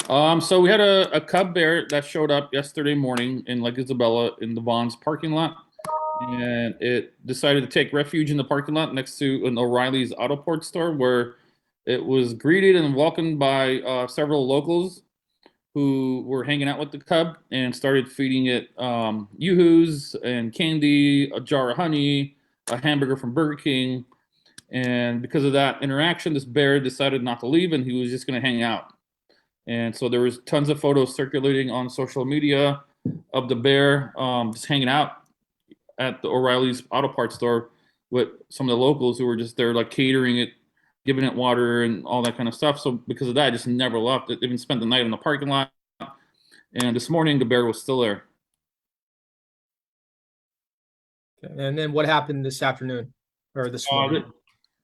So we had a cub bear that showed up yesterday morning in Lake Isabella in the Vaughn's parking lot, and it decided to take refuge in the parking lot next to an O'Reilly's Auto Parts store, where it was greeted and welcomed by several locals who were hanging out with the cub and started feeding it yoo-hoos and candy, a jar of honey, a hamburger from Burger King. And because of that interaction, this bear decided not to leave and he was just going to hang out. And so there was tons of photos circulating on social media of the bear just hanging out at the O'Reilly's Auto Parts store with some of the locals who were just there, like catering it, giving it water and all that kind of stuff. So because of that, I just never left. It even spent the night in the parking lot. And this morning, the bear was still there. And then what happened this afternoon or this morning?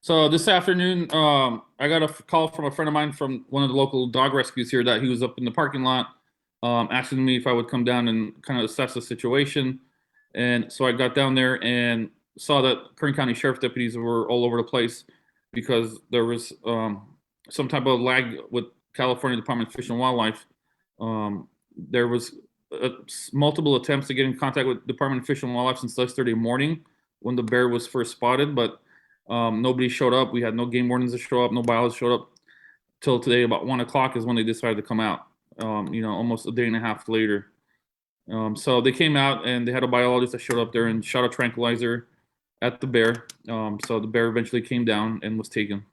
So this afternoon, I got a call from a friend of mine from one of the local dog rescues here that he was up in the parking lot, asking me if I would come down and kind of assess the situation. And so I got down there and saw that Kern County Sheriff deputies were all over the place because there was some type of lag with California Department of Fish and Wildlife. There was multiple attempts to get in contact with Department of Fish and Wildlife since yesterday morning when the bear was first spotted, but nobody showed up. We had no game wardens to show up, no biologists showed up till today about 1 o'clock is when they decided to come out. Almost a day and a half later. So they came out and they had a biologist that showed up there and shot a tranquilizer at the bear. So the bear eventually came down and was taken.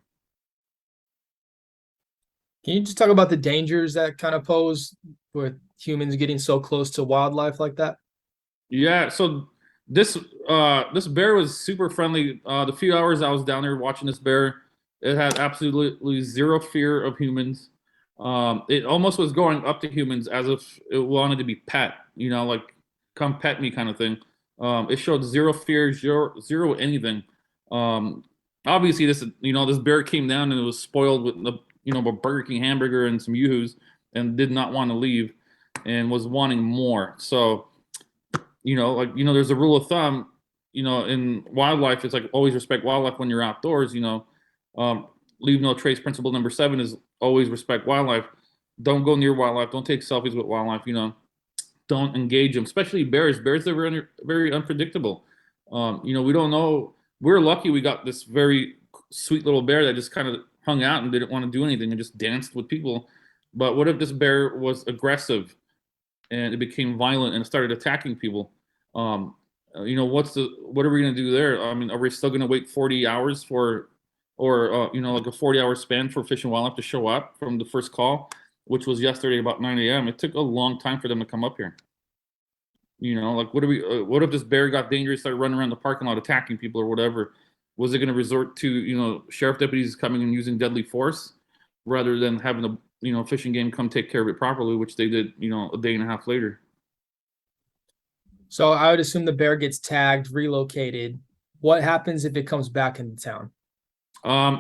Can you just talk about the dangers that kind of pose with humans getting so close to wildlife like that? Yeah, so this bear was super friendly. The few hours I was down there watching this bear, it had absolutely zero fear of humans. It almost was going up to humans as if it wanted to be pet, like come pet me kind of thing. It showed zero fear, zero anything. Obviously, this bear came down and it was spoiled with a Burger King hamburger and some yoo-hoos and did not want to leave and was wanting more. So, there's a rule of thumb, in wildlife, it's like always respect wildlife when you're outdoors, leave no trace. Principle number 7 is always respect wildlife. Don't go near wildlife. Don't take selfies with wildlife, don't engage them, especially bears. Bears are very, very unpredictable. We don't know. We're lucky we got this very sweet little bear that just kind of hung out and didn't want to do anything and just danced with people. But what if this bear was aggressive and it became violent and started attacking people? What are we going to do there? I mean, are we still going to wait 40 hours like a 40-hour span for Fish and Wildlife to show up from the first call, which was yesterday about 9 a.m.? It took a long time for them to come up here. What if this bear got dangerous, started running around the parking lot attacking people or whatever? Was it going to resort to, sheriff deputies coming and using deadly force rather than having the, fishing game come take care of it properly, which they did, a day and a half later? So I would assume the bear gets tagged, relocated. What happens if it comes back into town?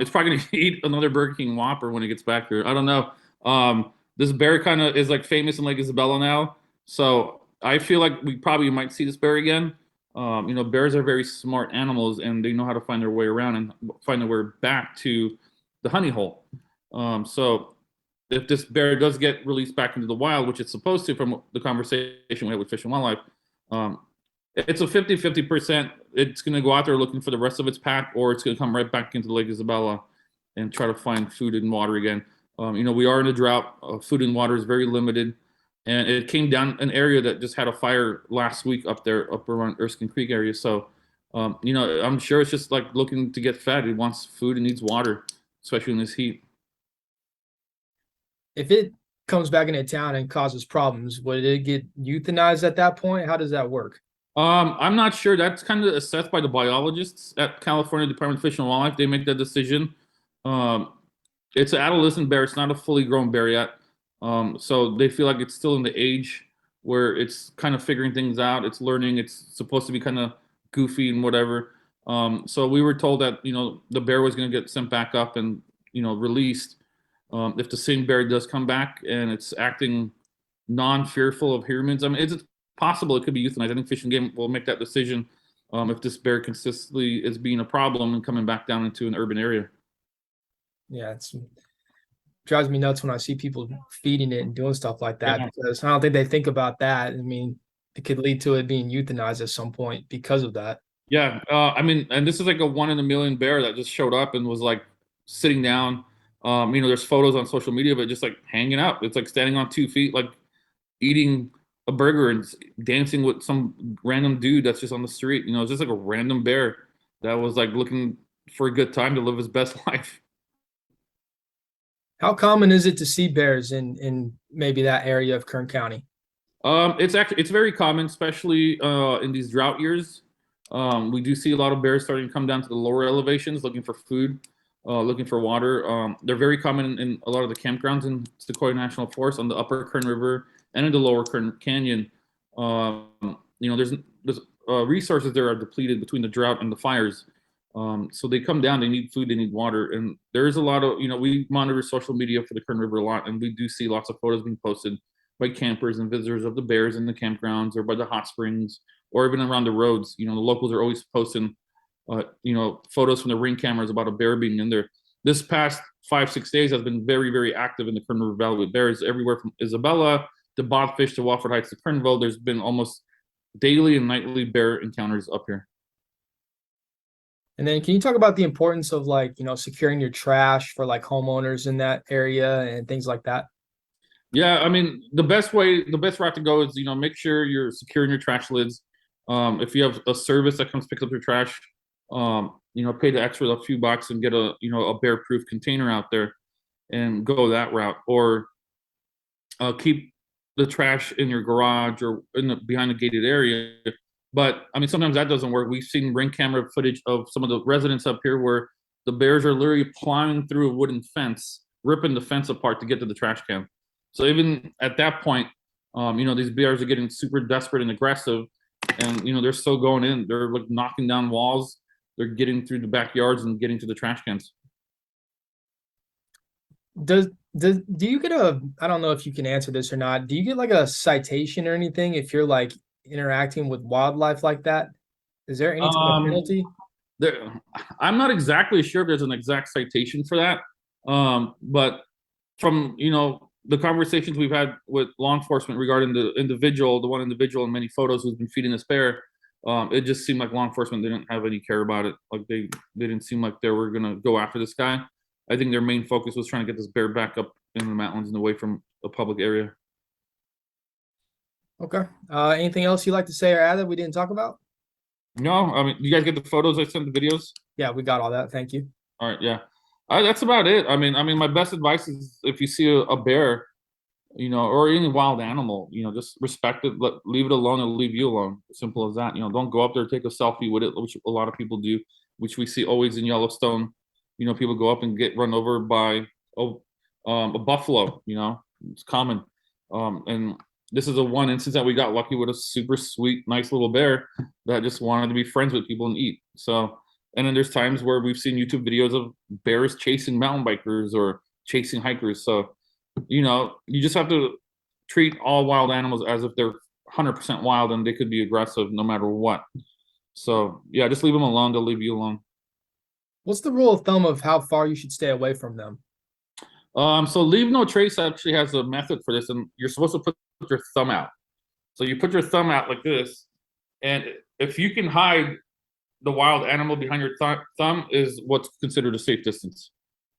It's probably going to eat another Burger King Whopper when it gets back here. I don't know. This bear kind of is like famous in Lake Isabella now. So I feel like we probably might see this bear again. Bears are very smart animals and they know how to find their way around and find their way back to the honey hole. So if this bear does get released back into the wild, which it's supposed to from the conversation we had with Fish and Wildlife, it's a 50-50%. It's going to go out there looking for the rest of its pack, or it's going to come right back into Lake Isabella and try to find food and water again. We are in a drought. Food and water is very limited. And it came down an area that just had a fire last week up around Erskine Creek area. So, I'm sure it's just like looking to get fed. It wants food and needs water, especially in this heat. If it comes back into town and causes problems, would it get euthanized at that point? How does that work? I'm not sure. That's kind of assessed by the biologists at California Department of Fish and Wildlife. They make that decision. It's an adolescent bear. It's not a fully grown bear yet. So they feel like it's still in the age where it's kind of figuring things out. It's learning. It's supposed to be kind of goofy and whatever. So we were told that, the bear was going to get sent back up and, released. If the same bear does come back and it's acting non-fearful of humans, I mean, it's possible it could be euthanized. I think Fish and Game will make that decision if this bear consistently is being a problem and coming back down into an urban area. Yeah, it's drives me nuts when I see people feeding it and doing stuff like that, Yeah. because I don't think they think about that. I mean, it could lead to it being euthanized at some point because of that. Yeah, I mean, and this is like a 1 in a million bear that just showed up and was like sitting down. There's photos on social media of it just like hanging out. It's like standing on 2 feet, like eating a burger and dancing with some random dude that's just on the street. It's just like a random bear that was like looking for a good time to live his best life. How common is it to see bears in maybe that area of Kern County? It's very common, especially in these drought years. We do see a lot of bears starting to come down to the lower elevations, looking for food, looking for water. They're very common in a lot of the campgrounds in Sequoia National Forest on the upper Kern River and in the lower Kern Canyon. There's resources there are depleted between the drought and the fires. So they come down, they need food, they need water, and there is a lot of we monitor social media for the Kern River a lot, and we do see lots of photos being posted by campers and visitors of the bears in the campgrounds or by the hot springs or even around the roads. The locals are always posting, photos from the ring cameras about a bear being in there. This past 5-6 days has been very, very active in the Kern River Valley with bears everywhere from Isabella to Bobfish to Wofford Heights to Kernville. There's been almost daily and nightly bear encounters up here. And then can you talk about the importance of securing your trash for like homeowners in that area and things like that? Yeah, I mean, the best route to go is, make sure you're securing your trash lids. If you have a service that comes pick up your trash, pay the extra a few bucks and get a bear-proof container out there and go that route. Or keep the trash in your garage or behind a gated area. But I mean, sometimes that doesn't work. We've seen ring camera footage of some of the residents up here where the bears are literally plowing through a wooden fence, ripping the fence apart to get to the trash can. So even at that point, these bears are getting super desperate and aggressive, and they're still going in. They're like knocking down walls. They're getting through the backyards and getting to the trash cans. Do you get I don't know if you can answer this or not. Do you get like a citation or anything if you're like interacting with wildlife like that? Is there any type of Um, penalty? there, I'm not exactly sure if there's an exact citation for that, but from the conversations we've had with law enforcement regarding the one individual in many photos who's been feeding this bear, it just seemed like law enforcement didn't have any care about it. Like they didn't seem like they were gonna go after this guy. I think their main focus was trying to get this bear back up in the mountains and away from a public area. Okay. Anything else you'd like to say or add that we didn't talk about? No, I mean, you guys get the photos I sent, the videos? Yeah, we got all that. Thank you. All right, yeah. That's about it. I mean, my best advice is if you see a bear, or any wild animal, just respect it, leave it alone, it'll leave you alone. Simple as that. Don't go up there, take a selfie with it, which a lot of people do, which we see always in Yellowstone. People go up and get run over by a buffalo. It's common. And this is the one instance that we got lucky with a super sweet, nice little bear that just wanted to be friends with people and eat. So, and then there's times where we've seen YouTube videos of bears chasing mountain bikers or chasing hikers. So, you just have to treat all wild animals as if they're 100% wild and they could be aggressive no matter what. So, yeah, just leave them alone. They'll leave you alone. What's the rule of thumb of how far you should stay away from them? So Leave No Trace actually has a method for this, and you're supposed to put your thumb out. So you put your thumb out like this, and if you can hide the wild animal behind your thumb is what's considered a safe distance.